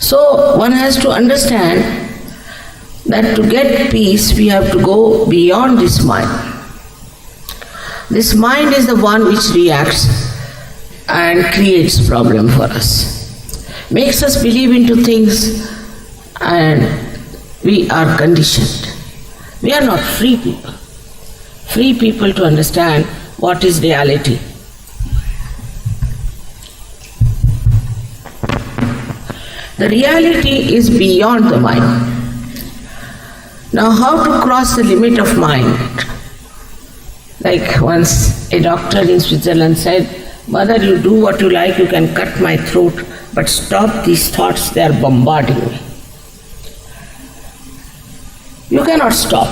So one has to understand that to get peace we have to go beyond this mind. This mind is the one which reacts and creates problem for us, makes us believe into things, and we are conditioned. We are not free people. Free people to understand what is reality. The reality is beyond the mind. Now how to cross the limit of mind? Like once a doctor in Switzerland said, "Mother, you do what you like, you can cut my throat, but stop these thoughts, they are bombarding me." You cannot stop.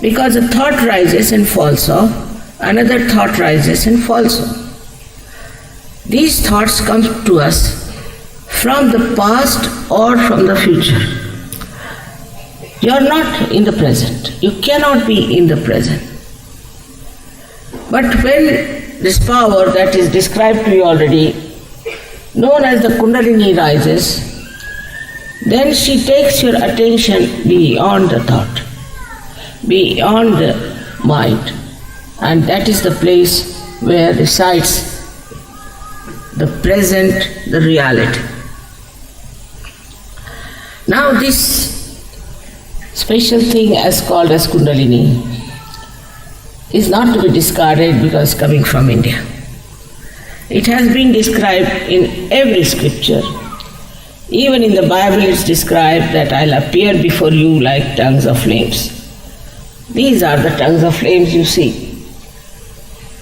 Because a thought rises and falls off, another thought rises and falls off. These thoughts come to us from the past or from the future. You are not in the present. You cannot be in the present. But when this power that is described to you already, known as the Kundalini, rises, then she takes your attention beyond the thought, beyond the mind, and that is the place where resides the present, the reality. Now this special thing as called as Kundalini is not to be discarded because coming from India. It has been described in every scripture. Even in the Bible it's described that I'll appear before you like tongues of flames. These are the tongues of flames you see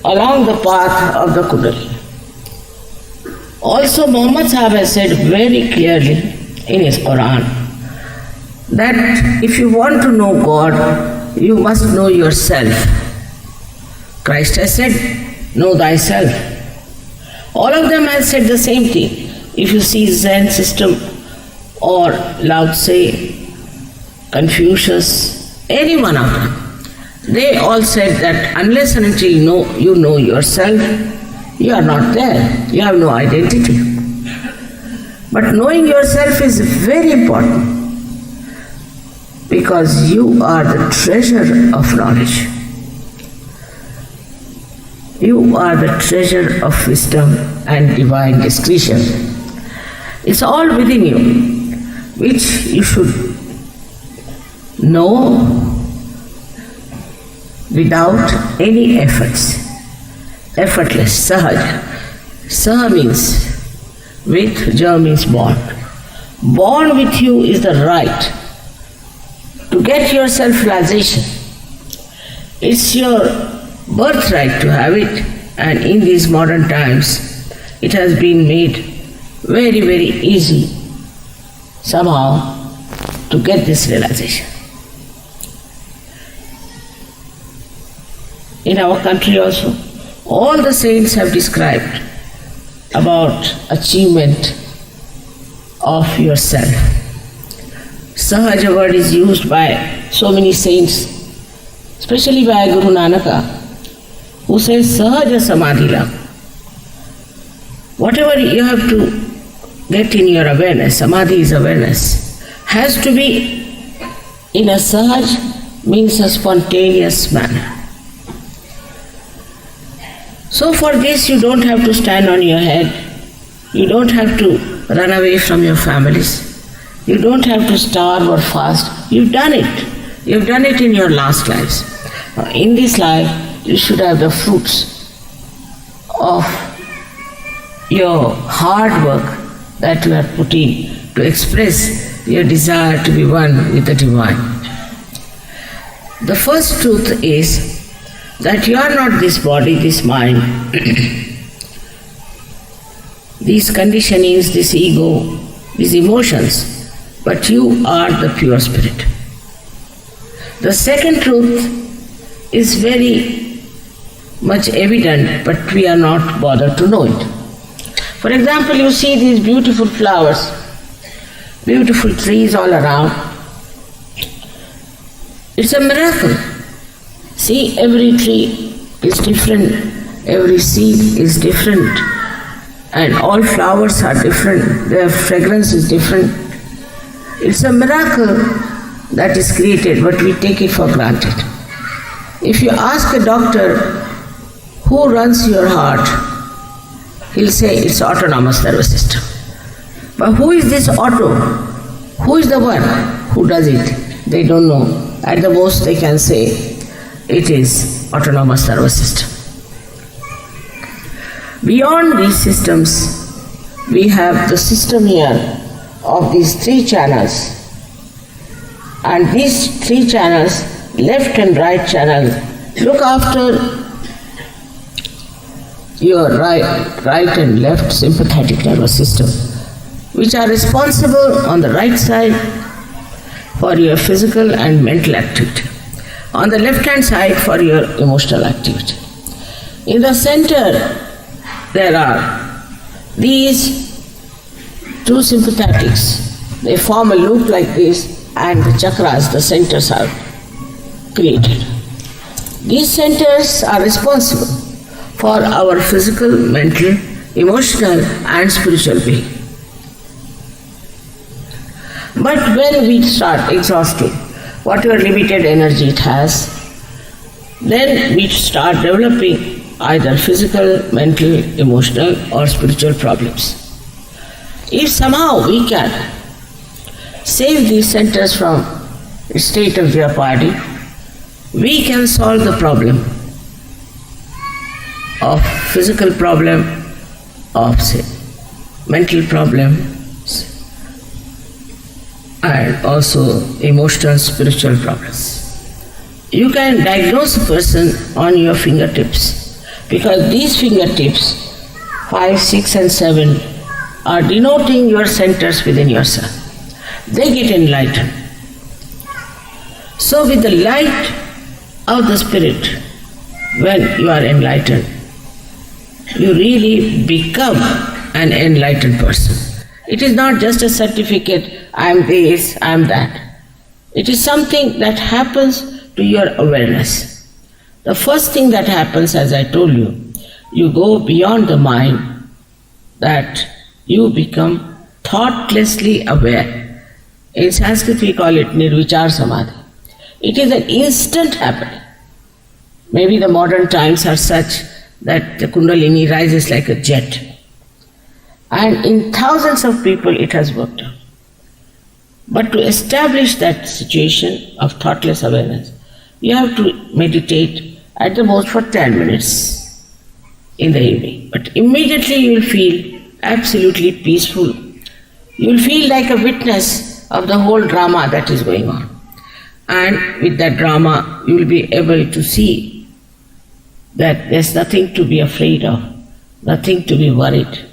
along the path of the Kundalini. Also Muhammad Sahib has said very clearly in his Quran that if you want to know God, you must know yourself. Christ has said, know thyself. All of them have said the same thing. If you see Zen system or Lao Tse, Confucius, any one of them, they all said that unless and until you know yourself, you are not there. You have no identity. But knowing yourself is very important because you are the treasure of knowledge. You are the treasure of wisdom and divine discretion. It's all within you, which you should know without any efforts. Effortless, sahaja. Saha means with, ja means born. Born with you is the right to get your self-realization. It's your birthright to have it, and in these modern times it has been made very, very easy somehow to get this realization. In our country also, all the saints have described about achievement of yourself. Sahaja word is used by so many saints, especially by Guru Nanaka, who says Sahaja Samadhi Lam. Whatever you have to get in your awareness, Samadhi is awareness, has to be in a Sahaj, means a spontaneous manner. So for this you don't have to stand on your head, you don't have to run away from your families, you don't have to starve or fast. You've done it. You've done it in your last lives. Now, in this life, you should have the fruits of your hard work that you have put in to express your desire to be one with the Divine. The first truth is that you are not this body, this mind, these conditionings, this ego, these emotions, but you are the pure spirit. The second truth is very much evident, but we are not bothered to know it. For example, you see these beautiful flowers, beautiful trees all around. It's a miracle. See, every tree is different, every seed is different, and all flowers are different, their fragrance is different. It's a miracle that is created, but we take it for granted. If you ask a doctor who runs your heart, he'll say it's autonomous nervous system. But who is this auto? Who is the one who does it? They don't know. At the most they can say it is autonomous nervous system. Beyond these systems, we have the system here of these three channels. And these three channels, left and right channel, look after your right and left sympathetic nervous system, which are responsible on the right side for your physical and mental activity, on the left hand side for your emotional activity. In the center there are these two sympathetics. They form a loop like this, and the chakras, the centers, are created. These centers are responsible for our physical, mental, emotional and spiritual being. But when we start exhausting whatever limited energy it has, then we start developing either physical, mental, emotional or spiritual problems. If somehow we can save these centers from a state of jeopardy, we can solve the problem of physical problem, of say, mental problems, and also emotional, spiritual problems. You can diagnose a person on your fingertips, because these fingertips, 5, 6 and 7, are denoting your centers within yourself. They get enlightened. So with the light of the Spirit, when you are enlightened, you really become an enlightened person. It is not just a certificate, I am this, I am that. It is something that happens to your awareness. The first thing that happens, as I told you, you go beyond the mind, that you become thoughtlessly aware. In Sanskrit we call it Nirvichar Samadhi. It is an instant happening. Maybe the modern times are such that the Kundalini rises like a jet. And in thousands of people it has worked out. But to establish that situation of thoughtless awareness, you have to meditate at the most for 10 minutes in the evening. But immediately you will feel absolutely peaceful. You will feel like a witness of the whole drama that is going on. And with that drama, you will be able to see that there's nothing to be afraid of, nothing to be worried.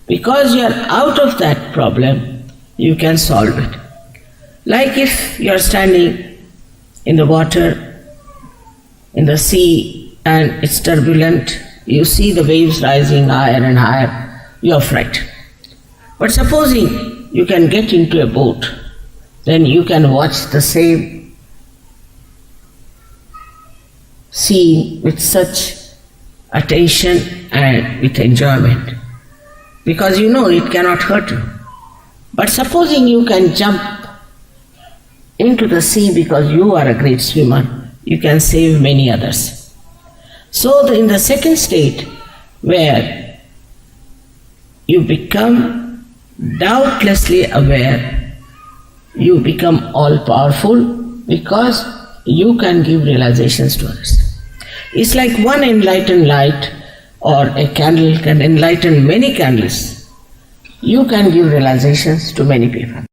Because you are out of that problem, you can solve it. Like if you are standing in the water, in the sea, and it's turbulent, you see the waves rising higher and higher, you are frightened. But supposing you can get into a boat, then you can watch the same scene with such attention and with enjoyment, because you know it cannot hurt you. But supposing you can jump into the sea because you are a great swimmer, you can save many others. So in the second state, where you become doubtlessly aware, you become all-powerful because you can give realizations to others. It's like one enlightened light or a candle can enlighten many candles. You can give realizations to many people.